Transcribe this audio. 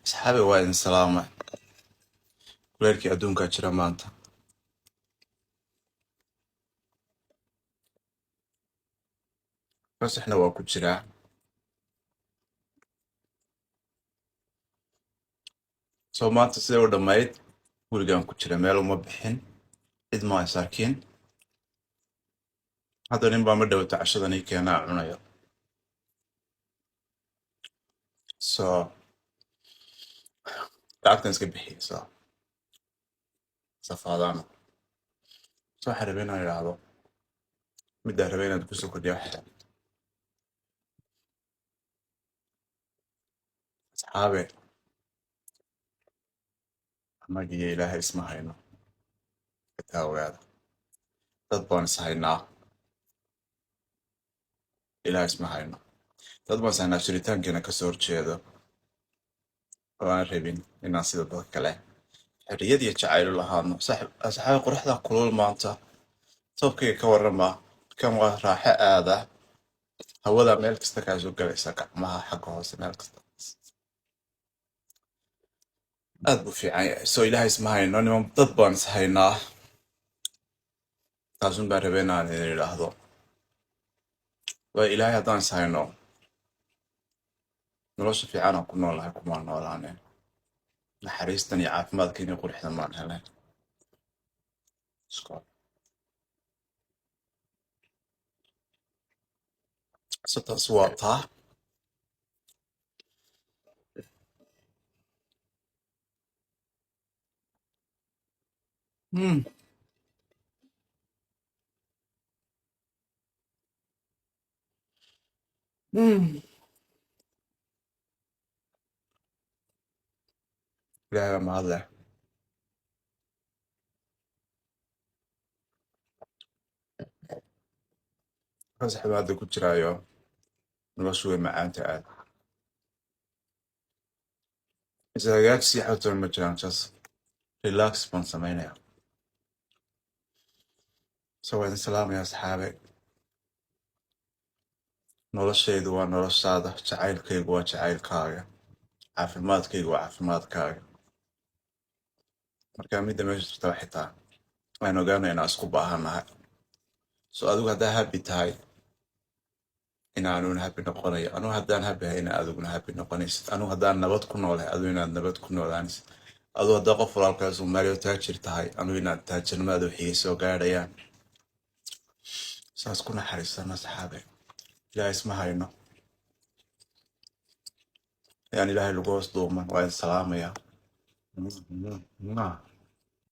Asxaabi waa idin salaamay. Kuleelkii adduunkaa jira maanta. Fasaxna waa ku jiraa. Soo maanta sidee u dhammayd? Gurigaan ku jira meel uma bixin. Cid ma is arkin. Hadda nin baa ma dhowta cashadan ii keenaa cunayo. So lacagtan iska bixiyay. Safaadaan. So waxaan rabay inaan idhaahdo. Midaan rabay inaad kusoo kordhiyo waxay. Asxaabe, annaga iyo Ilaahay isma hayno. Xitaa ogaada. Dad baan is haynaa. Ilaahay isma hayno. Dad baan is haynaa jiritaankeena ka soo horjeedo. Oo aan rabin inaan sida dadka kale xorriyad iyo jacayl u lahaadno. Asxaabe quruxda kulul maanta. Toobkayga ka warrama. Kan waa raaxo aada. Hawada meel kasta kaa soo galaysa gacmaha xagga hoose meel kasta. Aad buu fiican yahay. So Ilaahay isma hayno. Niman dad baan is haynaa. Taasun baan rabay inaan idin idhaahdo. Waa Ilaahay haddaan is hayno. Nolosha fiican aan ku noolahay kumaan noolaane. Naxariistan iyo caafimaadkan iyo quruxdan maan helay. Isko. So taas waa taa. Hmm. Hmm. Ilaahay baa mahad leh. Fasax baa hadda ku jiraayo. Noloshu way macaanta aad. Isagaagsi xawtan ma jiraan just relax baan samaynayaa. So waa idin salaamaya asxaabe. Noloshaydu waa noloshaada. Jacaylkaygu waa jacaylkaaga. Caafimaadkaygu waa caafimaadkaaga. Marka midda meesha jirta waxay tahay. Waan ogaanay inaan isku baahanahay. So adigu haddaa happy tahay inaanun happy noqonayo. Anu haddaan happy ahay inaa adiguna happy noqonaysid. Anu haddaan nabad ku noolahay adigu inaad nabad ku noolaanaysid. Adu haddaa qof walaalkaa Soomaaliya oo taajir tahay anu inaad taajirnimada wixii soo gaadhayaan. Saas ku naxariisana asxaabe. Ilaahay isma hayno. Yaan Ilaahay lagu hoos duuman waa idin salaamaya.